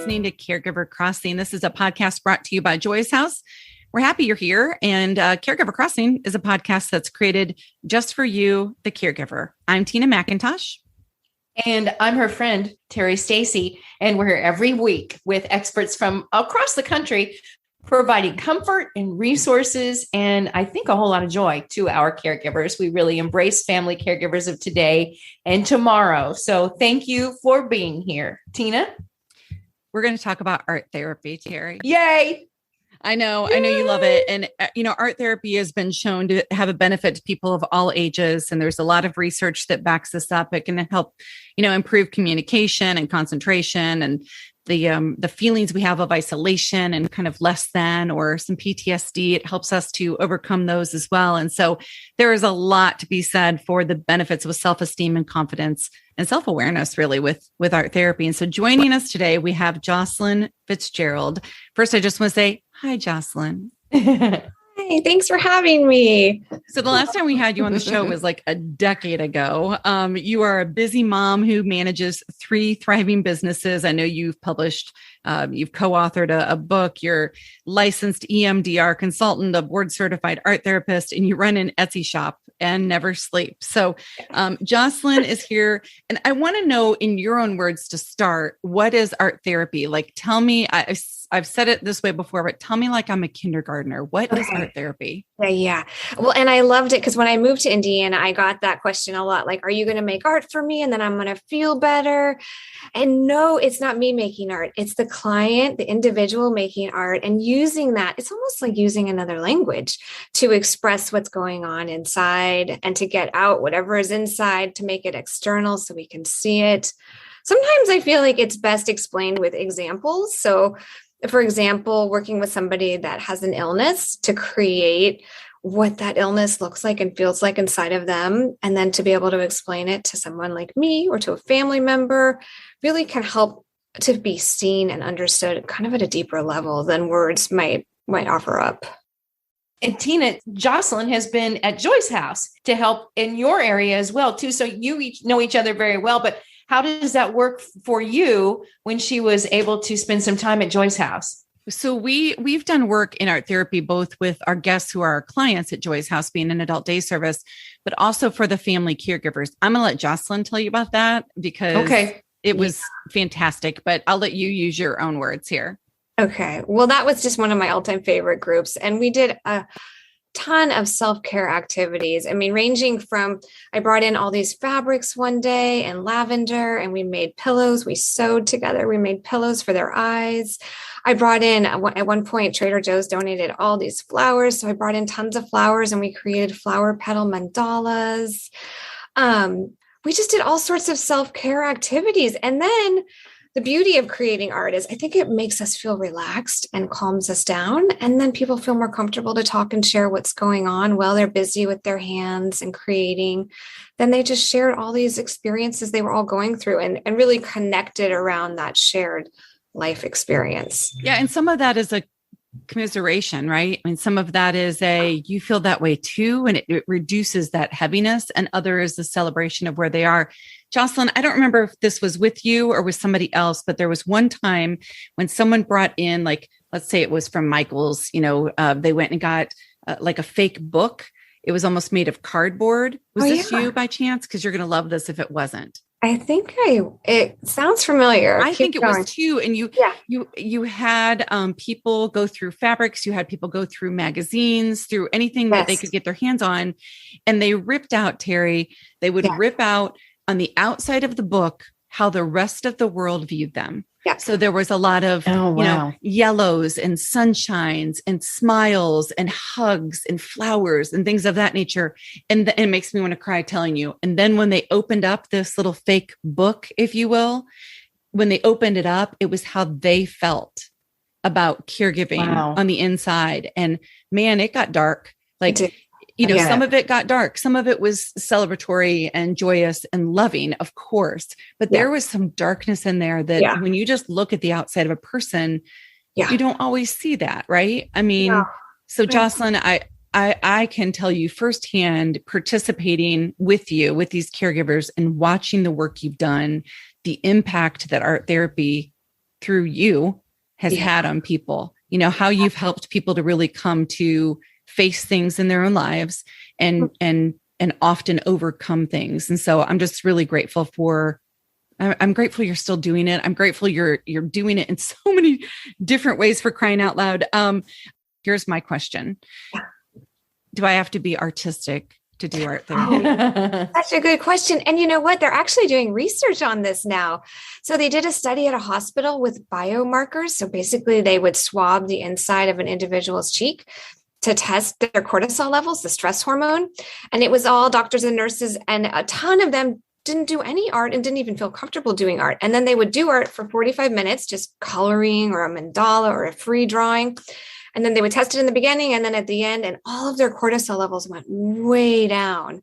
listening to Caregiver Crossing. This is a podcast brought to you by Joy's House. We're happy you're here. And Caregiver Crossing is a podcast that's created just for you, the caregiver. I'm Tina McIntosh. And I'm her friend, Terry Stacy. And we're here every week with experts from across the country, providing comfort and resources, and I think a whole lot of joy to our caregivers. We really embrace family caregivers of today and tomorrow. So thank you for being here. Tina? We're going to talk about art therapy, Terry. Yay! I know you love it. And, art therapy has been shown to have a benefit to people of all ages. And there's a lot of research that backs this up. It can help, improve communication and concentration and the feelings we have of isolation and kind of less than or some PTSD. It helps us to overcome those as well. And so there is a lot to be said for the benefits of self-esteem and confidence and self-awareness really with art therapy. And so joining us today, we have Jocelyn Fitzgerald. First, I just want to say, hi, Jocelyn. Hi, thanks for having me. So the last time we had you on the show was like a decade ago. You are a busy mom who manages 3 thriving businesses. I know you've published, you've co-authored a book, you're licensed EMDR consultant, a board certified art therapist, and you run an Etsy shop and never sleep. So Jocelyn is here. And I want to know in your own words to start, what is art therapy? Like, tell me, I've said it this way before, but tell me like I'm a kindergartner. What is art therapy? Yeah. Well, and I loved it because when I moved to Indiana, I got that question a lot. Like, are you going to make art for me? And then I'm going to feel better. And no, it's not me making art. It's the client, the individual making art and using that. It's almost like using another language to express what's going on inside and to get out whatever is inside to make it external so we can see it. Sometimes I feel like it's best explained with examples. So for example, working with somebody that has an illness to create what that illness looks like and feels like inside of them, and then to be able to explain it to someone like me or to a family member really can help to be seen and understood kind of at a deeper level than words might offer up. And Tina, Jocelyn has been at Joy's House to help in your area as well, too. So you each know each other very well, but how does that work for you when she was able to spend some time at Joy's House? So we've done work in art therapy, both with our guests who are our clients at Joy's House being an adult day service, but also for the family caregivers. I'm going to let Jocelyn tell you about that because it was fantastic, but I'll let you use your own words here. Okay. Well, that was just one of my all-time favorite groups. And we did a ton of self-care activities. I mean, ranging from, I brought in all these fabrics one day and lavender, and we made pillows. We sewed together. We made pillows for their eyes. I brought in, at one point, Trader Joe's donated all these flowers. So I brought in tons of flowers and we created flower petal mandalas. We just did all sorts of self-care activities. And then the beauty of creating art is I think it makes us feel relaxed and calms us down. And then people feel more comfortable to talk and share what's going on while they're busy with their hands and creating. Then they just shared all these experiences they were all going through and really connected around that shared life experience. Yeah. And some of that is a commiseration, right? I mean, some of that is you feel that way too, and it reduces that heaviness, and other is the celebration of where they are. Jocelyn, I don't remember if this was with you or with somebody else, but there was one time when someone brought in, like, let's say it was from Michael's, they went and got like a fake book. It was almost made of cardboard. Was this you by chance? Because you're going to love this if it wasn't. I think it sounds familiar. I think it was too. And you had people go through fabrics. You had people go through magazines, through anything that they could get their hands on. And they ripped out, Terry, they would rip out on the outside of the book how the rest of the world viewed them. Yeah. So there was a lot of, yellows and sunshines and smiles and hugs and flowers and things of that nature. And it makes me want to cry telling you. And then when they opened up this little fake book, if you will, when they opened it up, it was how they felt about caregiving on the inside. And man, it got dark. Like, some of it got dark. Some of it was celebratory and joyous and loving, of course. But there was some darkness in there that when you just look at the outside of a person, you don't always see that, right? I mean, so Jocelyn, I can tell you firsthand, participating with you, with these caregivers and watching the work you've done, the impact that art therapy through you has had on people, you know, how you've helped people to really come to face things in their own lives and often overcome things. And so I'm just really grateful I'm grateful you're still doing it. I'm grateful you're doing it in so many different ways, for crying out loud. Here's my question. Do I have to be artistic to do art therapy? That's a good question. And you know what? They're actually doing research on this now. So they did a study at a hospital with biomarkers. So basically they would swab the inside of an individual's cheek to test their cortisol levels, the stress hormone. And it was all doctors and nurses, and a ton of them didn't do any art and didn't even feel comfortable doing art. And then they would do art for 45 minutes, just coloring or a mandala or a free drawing. And then they would test it in the beginning and then at the end, and all of their cortisol levels went way down.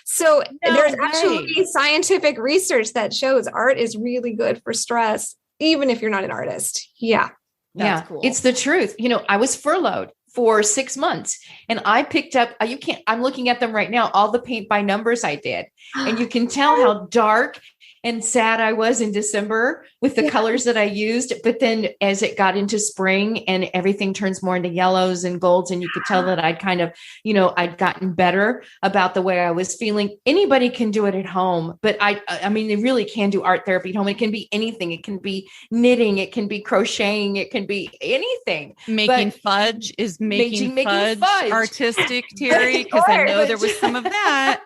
So there's actually scientific research that shows art is really good for stress, even if you're not an artist. Yeah. That's cool. It's the truth. You know, I was furloughed for 6 months and I picked up, I'm looking at them right now, all the paint by numbers I did. And you can tell how dark and sad I was in December with the colors that I used. But then as it got into spring and everything turns more into yellows and golds, and you could tell that I'd kind of, you know, I'd gotten better about the way I was feeling. Anybody can do it at home, but I mean, they really can do art therapy at home. It can be anything. It can be knitting. It can be crocheting. It can be anything. Making fudge is making fudge artistic, Terry, because I know there was some of that.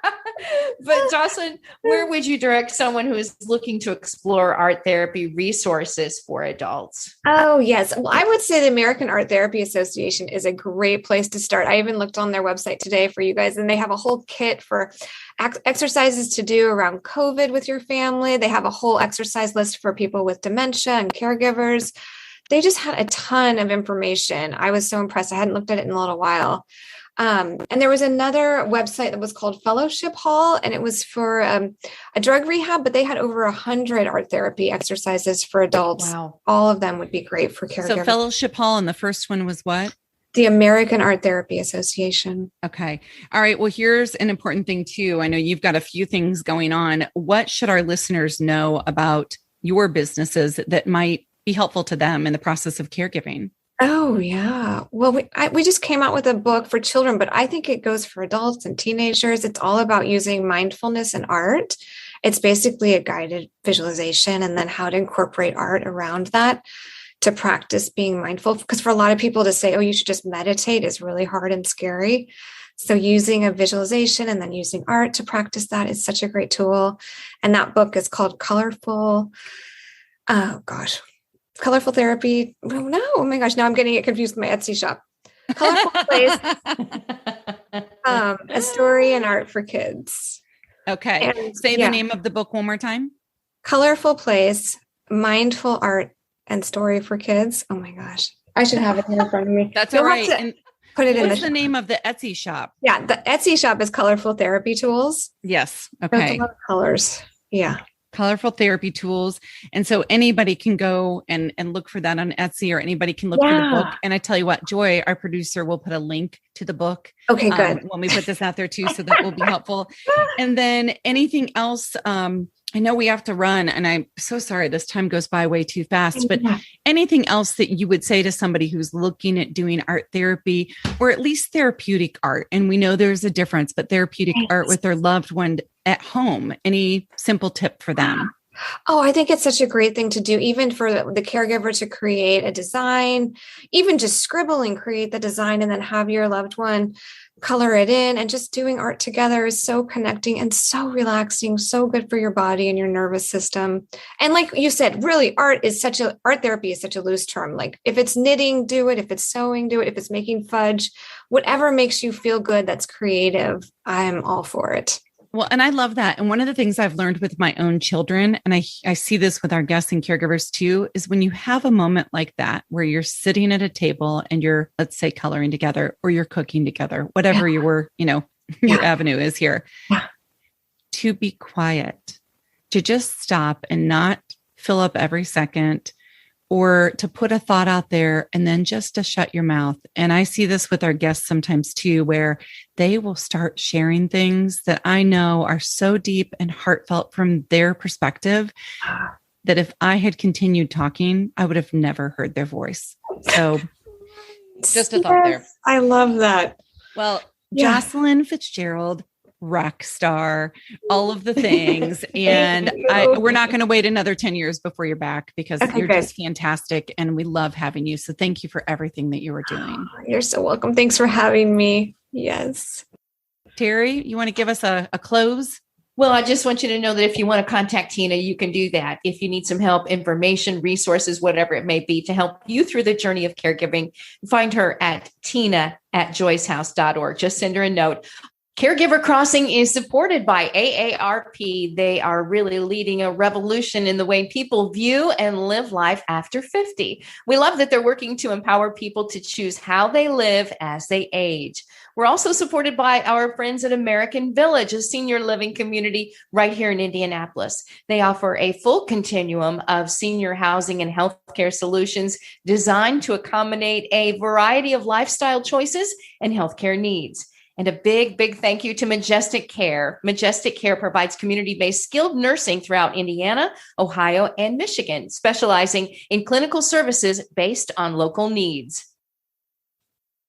But Jocelyn, where would you direct someone who is looking to explore art therapy resources for adults? Oh, yes. Well, I would say the American Art Therapy Association is a great place to start. I even looked on their website today for you guys, and they have a whole kit for exercises to do around COVID with your family. They have a whole exercise list for people with dementia and caregivers. They just had a ton of information. I was so impressed. I hadn't looked at it in a little while. And there was another website that was called Fellowship Hall, and it was for a drug rehab, but they had over 100 art therapy exercises for adults. Wow. All of them would be great for caregivers. So Fellowship Hall, and the first one was what? The American Art Therapy Association. Okay. All right. Well, here's an important thing too. I know you've got a few things going on. What should our listeners know about your businesses that might be helpful to them in the process of caregiving? Oh, yeah. Well, we just came out with a book for children, but I think it goes for adults and teenagers. It's all about using mindfulness and art. It's basically a guided visualization and then how to incorporate art around that to practice being mindful. Because for a lot of people to say, oh, you should just meditate is really hard and scary. So using a visualization and then using art to practice that is such a great tool. And that book is called Colorful Therapy. Oh, no. Oh my gosh. Now I'm getting it confused with my Etsy shop. Colorful Place, a story and art for kids. Okay. And, say the name of the book one more time. Colorful Place, Mindful Art and Story for Kids. Oh my gosh. I should have it here in front of me. That's all right. And put it in what's the name of the Etsy shop? Yeah. The Etsy shop is Colorful Therapy Tools. Yes. Okay. There's a lot of colors. Yeah. Colorful Therapy Tools. And so anybody can go and look for that on Etsy, or anybody can look for the book. And I tell you what, Joy, our producer, will put a link to the book. Okay, good. When we put this out there too, so that will be helpful. And then anything else, I know we have to run, and I'm so sorry, this time goes by way too fast, but anything else that you would say to somebody who's looking at doing art therapy, or at least therapeutic art? And we know there's a difference, but therapeutic art with their loved one at home, any simple tip for them? Oh, I think it's such a great thing to do, even for the caregiver to create a design, even just scribble and create the design and then have your loved one color it in. And just doing art together is so connecting and so relaxing, so good for your body and your nervous system. And like you said, really, art therapy is such a loose term. Like if it's knitting, do it. If it's sewing, do it. If it's making fudge, whatever makes you feel good, that's creative, I'm all for it. Well, and I love that. And one of the things I've learned with my own children, and I see this with our guests and caregivers too, is when you have a moment like that, where you're sitting at a table and you're, let's say, coloring together, or you're cooking together, whatever your avenue is here, to be quiet, to just stop and not fill up every second, or to put a thought out there and then just to shut your mouth. And I see this with our guests sometimes too, where they will start sharing things that I know are so deep and heartfelt from their perspective that if I had continued talking, I would have never heard their voice. So just a thought there. I love that. Well, Jocelyn Fitzgerald, rock star, all of the things. And we're not going to wait another 10 years before you're back, because you're just fantastic. And we love having you. So thank you for everything that you are doing. You're so welcome. Thanks for having me. Yes. Terry, you want to give us a close? Well, I just want you to know that if you want to contact Tina, you can do that. If you need some help, information, resources, whatever it may be to help you through the journey of caregiving, find her at tina@joycehouse.org. Just send her a note. Caregiver Crossing is supported by AARP. They are really leading a revolution in the way people view and live life after 50. We love that they're working to empower people to choose how they live as they age. We're also supported by our friends at American Village, a senior living community right here in Indianapolis. They offer a full continuum of senior housing and healthcare solutions designed to accommodate a variety of lifestyle choices and healthcare needs. And a big, big thank you to Majestic Care. Majestic Care provides community-based skilled nursing throughout Indiana, Ohio, and Michigan, specializing in clinical services based on local needs.